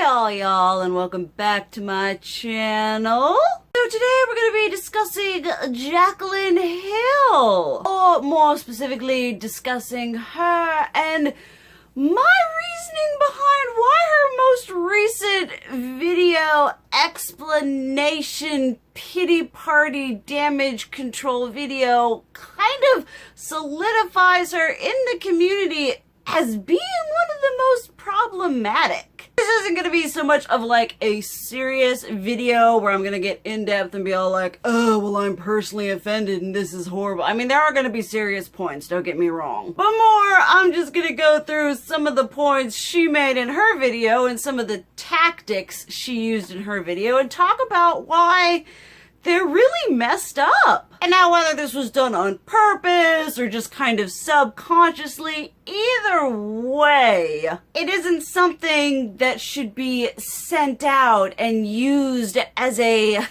y'all, and welcome back to my channel. So today we're going to be discussing Jaclyn Hill, or more specifically discussing her and my reasoning behind why her most recent video explanation pity party damage control video kind of solidifies her in the community as being one of the most problematic. This isn't going to be so much of like a serious video where I'm going to get in depth and be all like, oh, well, I'm personally offended and this is horrible. I mean, there are going to be serious points, don't get me wrong. But more, I'm just going to go through some of the points she made in her video and some of the tactics she used in her video and talk about why they're really messed up. And now whether this was done on purpose or just kind of subconsciously, either way, it isn't something that should be sent out and used as a,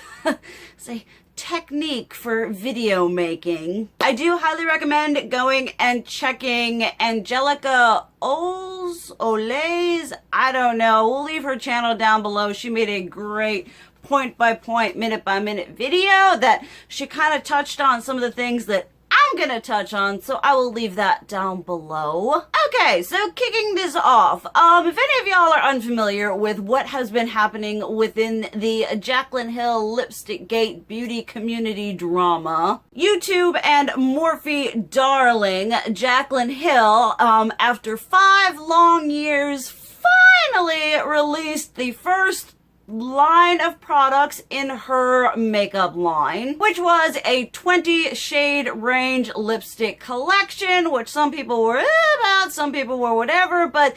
technique for video making. I do highly recommend going and checking Angelica Olays, I don't know. We'll leave her channel down below. She made a great point-by-point, minute-by-minute video that she kind of touched on some of the things that I'm gonna touch on, so I will leave that down below. Okay, so kicking this off, if any of y'all are unfamiliar with what has been happening within the Jaclyn Hill Lipstick Gate beauty community drama, YouTube and Morphe darling Jaclyn Hill, after 5 long years, finally released the first line of products in her makeup line, which was a 20 shade range lipstick collection, which some people were about, some people were whatever, but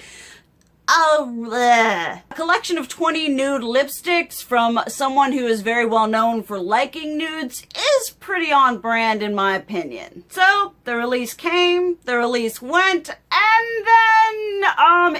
a collection of 20 nude lipsticks from someone who is very well known for liking nudes is pretty on brand in my opinion. So the release came, the release went, and then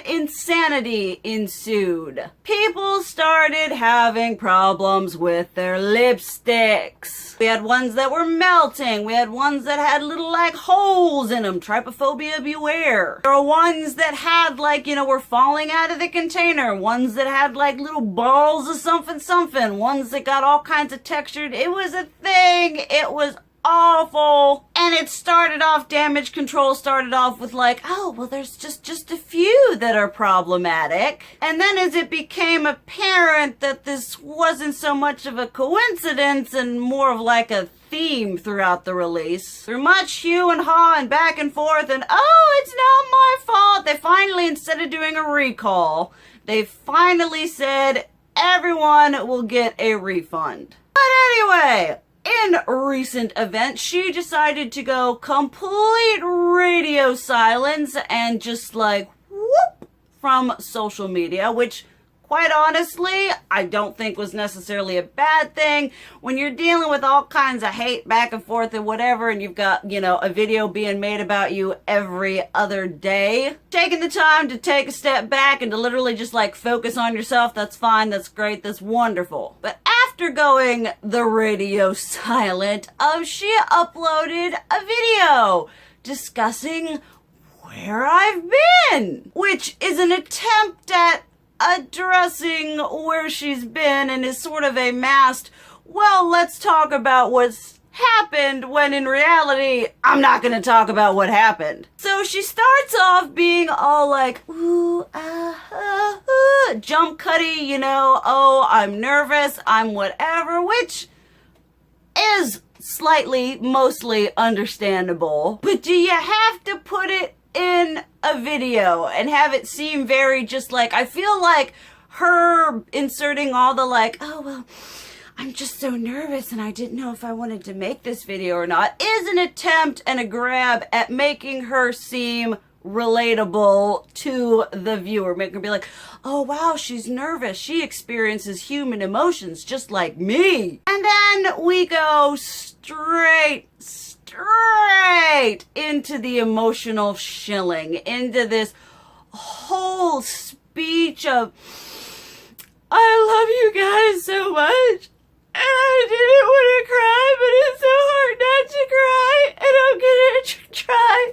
insanity ensued. People started having problems with their lipsticks. We had ones that were melting. We had ones that had little like holes in them. Trypophobia beware. There were ones that had like, were falling out of the container. Ones that had like little balls of something. Ones that got all kinds of textured. It was a thing. It was awful. And it started off, damage control started off with like, oh, well, there's just a few that are problematic. And then as it became apparent that this wasn't so much of a coincidence and more of like a theme throughout the release, through much hue and haw and back and forth and, oh, it's not my fault, they finally, instead of doing a recall, they finally said everyone will get a refund. But anyway, in recent events, she decided to go complete radio silence and just like whoop from social media, which quite honestly, I don't think was necessarily a bad thing. When you're dealing with all kinds of hate back and forth and whatever, and you've got, a video being made about you every other day, taking the time to take a step back and to literally just like focus on yourself, that's fine, that's great, that's wonderful. But after going the radio silent, she uploaded a video discussing where I've been, which is an attempt at addressing where she's been and is sort of a masked, well, let's talk about what's happened, when in reality, I'm not going to talk about what happened. So she starts off being all like, ooh, jump cutty, oh, I'm nervous, I'm whatever, which is slightly, mostly understandable. But do you have to put it in a video and have it seem very just like, I feel like her inserting all the like, oh, well, I'm just so nervous and I didn't know if I wanted to make this video or not, is an attempt and a grab at making her seem relatable to the viewer. Make her be like, oh wow, she's nervous. She experiences human emotions just like me. And then we go straight into the emotional shilling, into this whole speech of, I love you guys so much, and I didn't want to cry, but it's so hard not want to cry, and I'm gonna try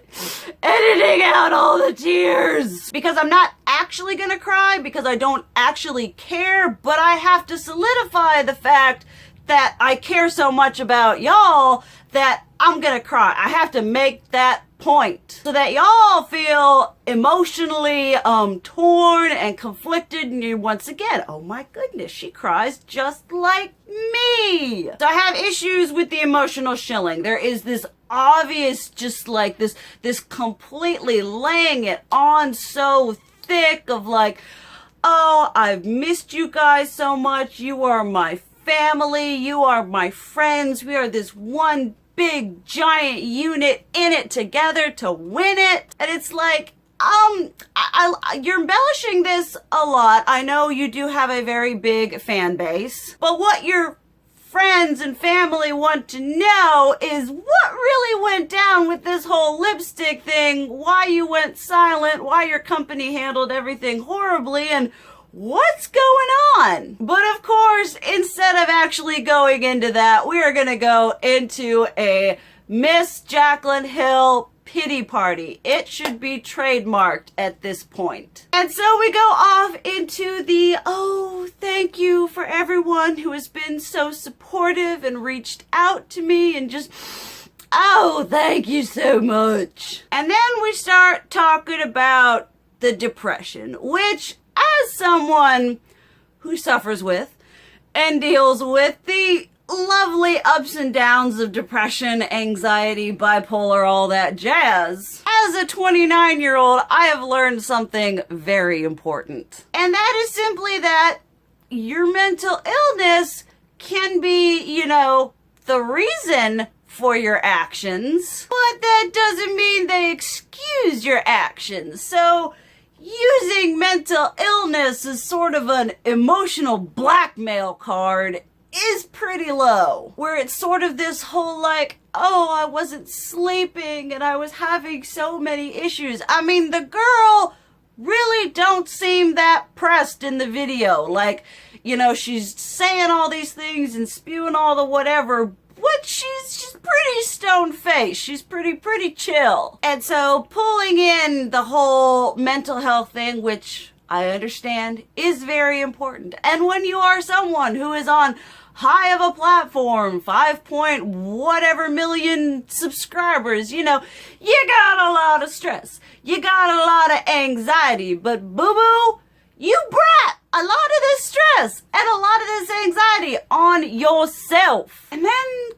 editing out all the tears. Because I'm not actually gonna cry, because I don't actually care, but I have to solidify the fact that I care so much about y'all that I'm gonna cry. I have to make that point so that y'all feel emotionally torn and conflicted, and you once again, oh my goodness, she cries just like me. So I have issues with the emotional shilling. There is this obvious, just like this completely laying it on so thick of like, oh, I've missed you guys so much. You are my family. You are my friends. We are this one big giant unit in it together to win it. And it's like, you're embellishing this a lot. I know you do have a very big fan base, but what your friends and family want to know is what really went down with this whole lipstick thing, why you went silent, why your company handled everything horribly, and what's going on? But of course, instead of actually going into that, we are going to go into a Miss Jaclyn Hill pity party. It should be trademarked at this point. And so we go off into the, oh, thank you for everyone who has been so supportive and reached out to me and just, oh, thank you so much. And then we start talking about the depression, which, as someone who suffers with and deals with the lovely ups and downs of depression, anxiety, bipolar, all that jazz, as a 29-year-old, I have learned something very important. And that is simply that your mental illness can be, the reason for your actions, but that doesn't mean they excuse your actions. So using mental illness as sort of an emotional blackmail card is pretty low. Where it's sort of this whole like, oh, I wasn't sleeping and I was having so many issues. I mean, the girl really don't seem that pressed in the video. Like, she's saying all these things and spewing all the whatever, but she's pretty stone-faced. She's pretty chill. And so pulling in the whole mental health thing, which I understand is very important. And when you are someone who is on high of a platform, 5 point whatever million subscribers, you got a lot of stress. You got a lot of anxiety, but boo-boo, you brought a lot of this stress and a lot of this anxiety on yourself. And then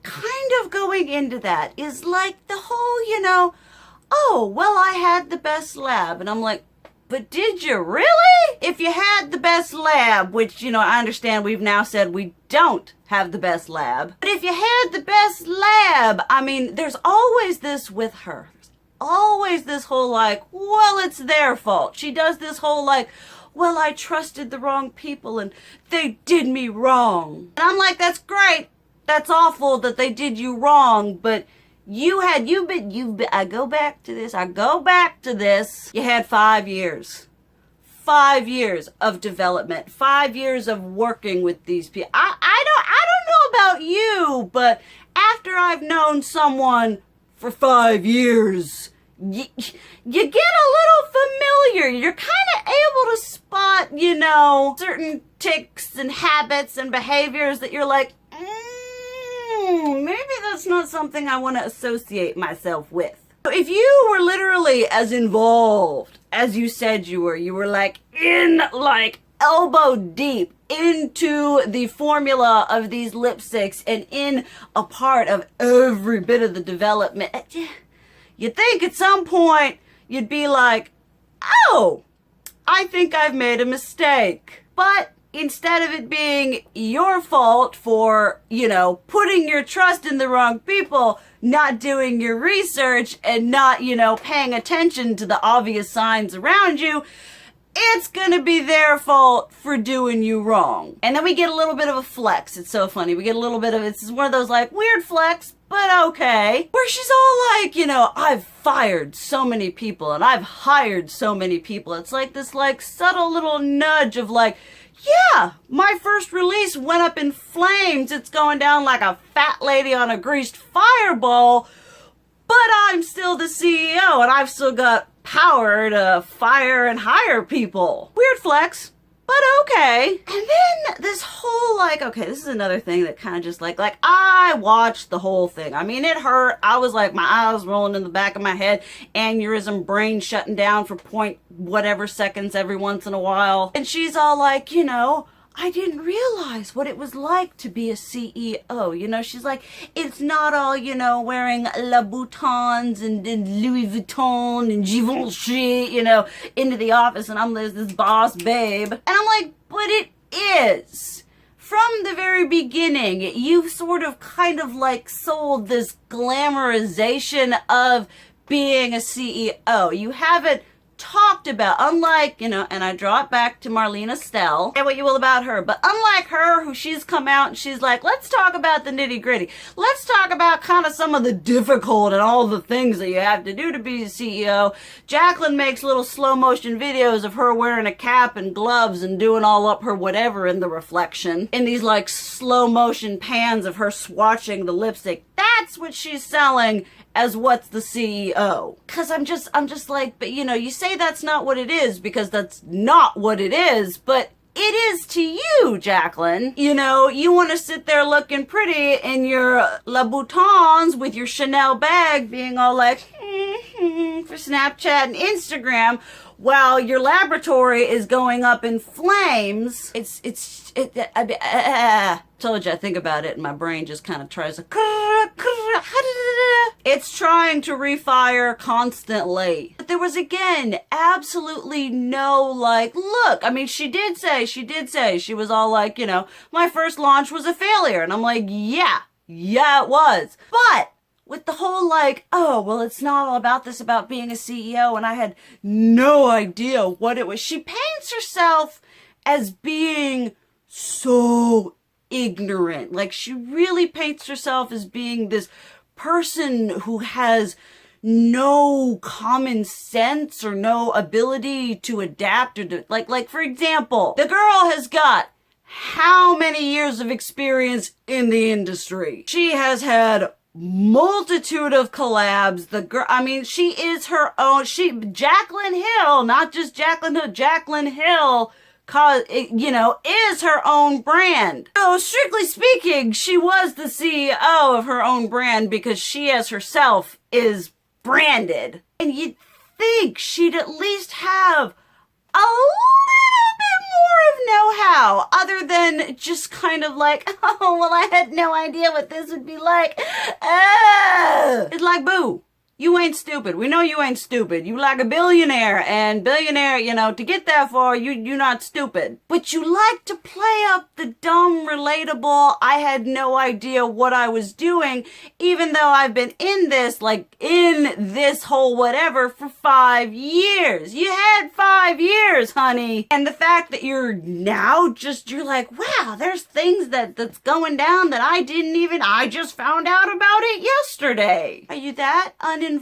kind of going into that is like the whole, oh, well, I had the best lab. And I'm like, but did you really? If you had the best lab, which, I understand we've now said we don't have the best lab. But if you had the best lab, I mean, there's always this with her. There's always this whole like, well, it's their fault. She does this whole like, well, I trusted the wrong people and they did me wrong. And I'm like, that's great. That's awful that they did you wrong, but I go back to this. You had 5 years. 5 years of development, 5 years of working with these people. I don't know about you, but after I've known someone for 5 years, you get a little familiar. You're kind of able to spot, certain tics and habits and behaviors that you're like, maybe that's not something I want to associate myself with. If you were literally as involved as you said you were like elbow deep into the formula of these lipsticks and in a part of every bit of the development, you'd think at some point you'd be like, oh, I think I've made a mistake. But instead of it being your fault for, putting your trust in the wrong people, not doing your research and not, paying attention to the obvious signs around you, it's gonna be their fault for doing you wrong. And then we get a little bit of a flex. It's so funny. We get a little bit of, it's one of those like weird flex, but okay. Where she's all like, I've fired so many people and I've hired so many people. It's like this like subtle little nudge of like, yeah, my first release went up in flames. It's going down like a fat lady on a greased fireball, but I'm still the CEO and I've still got power to fire and hire people. Weird flex. But okay. And then this whole okay, this is another thing that kind of just like I watched the whole thing. I mean, it hurt. I was like, my eyes rolling in the back of my head, aneurysm, brain shutting down for point whatever seconds every once in a while. And she's all like, I didn't realize what it was like to be a CEO. She's like, it's not all, wearing Louboutins and Louis Vuitton and Givenchy, into the office and I'm this boss babe. And I'm like, but it is. From the very beginning, you sort of kind of sold this glamorization of being a CEO. You haven't talked about, unlike, and I draw it back to Marlene Estelle, and what you will about her, but unlike her, who she's come out and she's like, let's talk about the nitty gritty. Let's talk about kind of some of the difficult and all the things that you have to do to be a CEO. Jaclyn makes little slow motion videos of her wearing a cap and gloves and doing all up her whatever in the reflection. In these slow motion pans of her swatching the lipstick. That's what she's selling as what's the CEO. Cause I'm just like, but you say that's not what it is because that's not what it is, but it is to you, Jaclyn. You want to sit there looking pretty in your Louboutins with your Chanel bag being all like, for Snapchat and Instagram, while your laboratory is going up in flames. Told you, I think about it and my brain just kind of tries to, it's trying to refire constantly. But there was, again, absolutely no, look. I mean, she did say, she was all like, my first launch was a failure. And I'm like, yeah, it was. But with the whole oh, well, it's not all about this, about being a CEO, and I had no idea what it was. She paints herself as being so ignorant. She really paints herself as being this person who has no common sense or no ability to adapt or to, for example, the girl has got how many years of experience in the industry? She has had multitude of collabs. The girl, I mean, she is her own, Jaclyn Hill, not just Jaclyn Hill, Jaclyn Hill, is her own brand. So strictly speaking, she was the CEO of her own brand because she as herself is branded. And you'd think she'd at least have a little bit more of know-how other than just kind of oh, well, I had no idea what this would be like. It's like, boo. You ain't stupid. We know you ain't stupid. You like a billionaire, and billionaire, to get that far, you're not stupid. But you like to play up the dumb, relatable, I had no idea what I was doing, even though I've been in this, in this whole whatever for 5 years. You had 5 years, honey. And the fact that you're now you're like, wow, there's things that's going down that I just found out about it yesterday. Are you that uninvolved?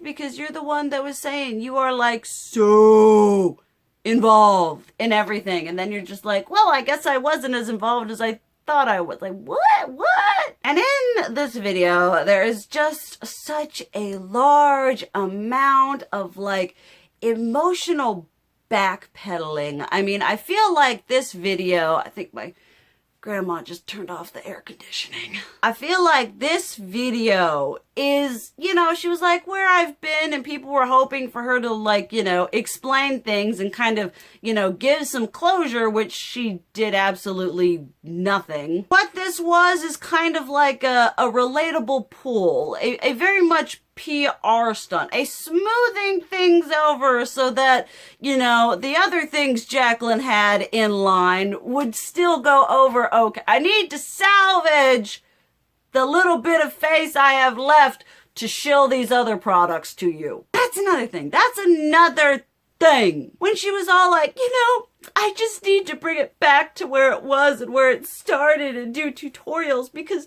Because you're the one that was saying you are so involved in everything, and then you're just like, well, I guess I wasn't as involved as I thought I was. What? And in this video, there is just such a large amount of emotional backpedaling. I mean, I feel like this video, I think my grandma just turned off the air conditioning. I feel like this video is, she was like, where I've been, and people were hoping for her to explain things and kind of, give some closure, which she did absolutely nothing. What this is kind of like a relatable pool, a very much PR stunt, a smoothing things over so that, the other things Jaclyn had in line would still go over okay. I need to salvage the little bit of face I have left to shill these other products to you. That's another thing. When she was all like, I just need to bring it back to where it was and where it started and do tutorials because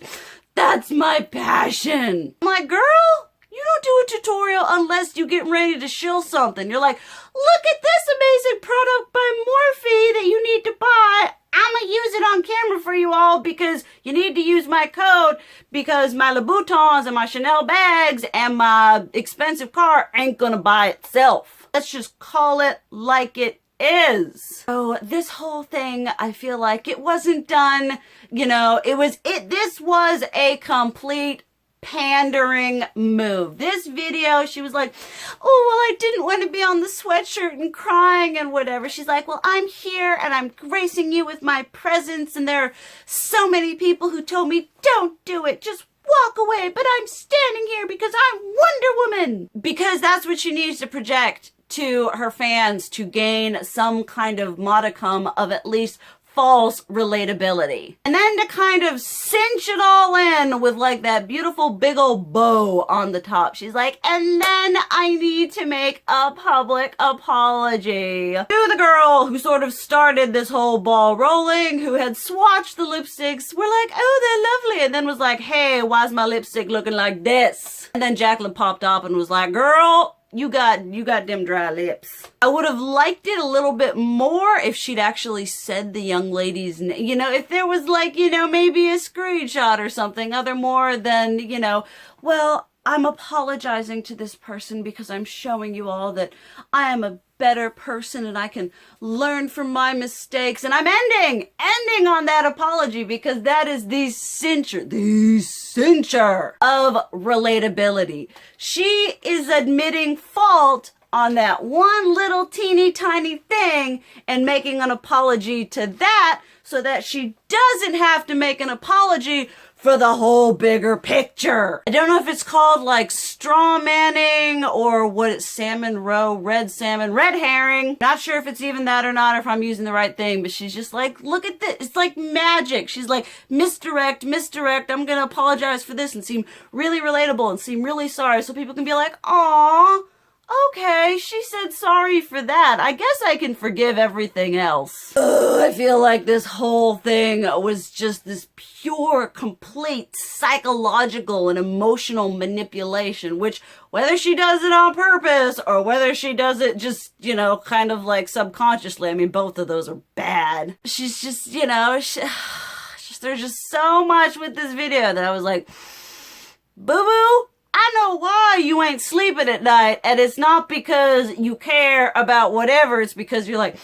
that's my passion. I'm like, girl, You don't do a tutorial unless you get ready to shill something. You're like, look at this amazing product by Morphe that you need to buy. I'm going to use it on camera for you all because you need to use my code because my Louboutins and my Chanel bags and my expensive car ain't going to buy itself. Let's just call it like it is. So this whole thing, I feel like it wasn't done, this was a complete pandering move. This video, she was like, oh, well, I didn't want to be on the sweatshirt and crying and whatever. She's like, well, I'm here and I'm gracing you with my presence, and there are so many people who told me, don't do it, just walk away, but I'm standing here because I'm Wonder Woman. Because that's what she needs to project to her fans to gain some kind of modicum of at least false relatability. And then to kind of cinch it all in with like that beautiful big old bow on the top. She's like, and then I need to make a public apology to the girl who sort of started this whole ball rolling, who had swatched the lipsticks, were like, oh, they're lovely, and then was like, hey, why's my lipstick looking like this? And then Jaclyn popped up and was like, girl, you got them dry lips. I would have liked it a little bit more if she'd actually said the young lady's name. If there was like, maybe a screenshot or something other more than, well, I'm apologizing to this person because I'm showing you all that I am a better person and I can learn from my mistakes. And I'm ending on that apology because that is the cincher of relatability. She is admitting fault on that one little teeny tiny thing and making an apology to that so that she doesn't have to make an apology for the whole bigger picture. I don't know if it's called like straw manning or what it's salmon roe, red herring. Not sure if it's even that or not, or if I'm using the right thing, but she's just like, look at this. It's like magic. She's like, misdirect. I'm gonna apologize for this and seem really relatable and seem really sorry so people can be like, aw, okay, she said sorry for that. I guess I can forgive everything else. Ugh, I feel like this whole thing was just this pure, complete psychological and emotional manipulation, which whether she does it on purpose or whether she does it just, kind of like subconsciously, I mean, both of those are bad. She's just, there's just so much with this video that I was like, boo-boo. I know why you ain't sleeping at night, and it's not because you care about whatever, it's because you're like,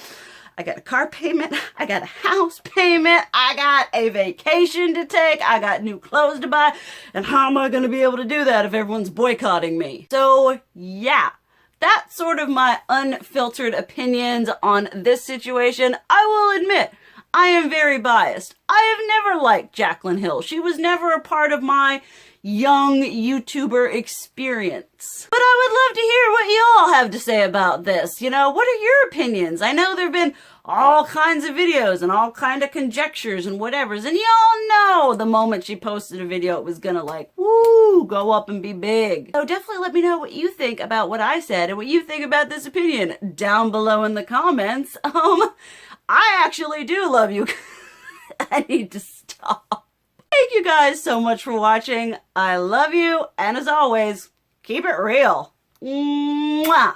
I got a car payment, I got a house payment, I got a vacation to take, I got new clothes to buy, and how am I going to be able to do that if everyone's boycotting me? So, yeah. That's sort of my unfiltered opinions on this situation. I will admit, I am very biased. I have never liked Jaclyn Hill. She was never a part of my young YouTuber experience. But I would love to hear what y'all have to say about this. What are your opinions? I know there have been all kinds of videos and all kind of conjectures and whatevers, and y'all know the moment she posted a video it was gonna go up and be big. So definitely let me know what you think about what I said and what you think about this opinion down below in the comments. I actually do love you. I need to stop. Thank you guys so much for watching. I love you, and as always, keep it real. Mwah!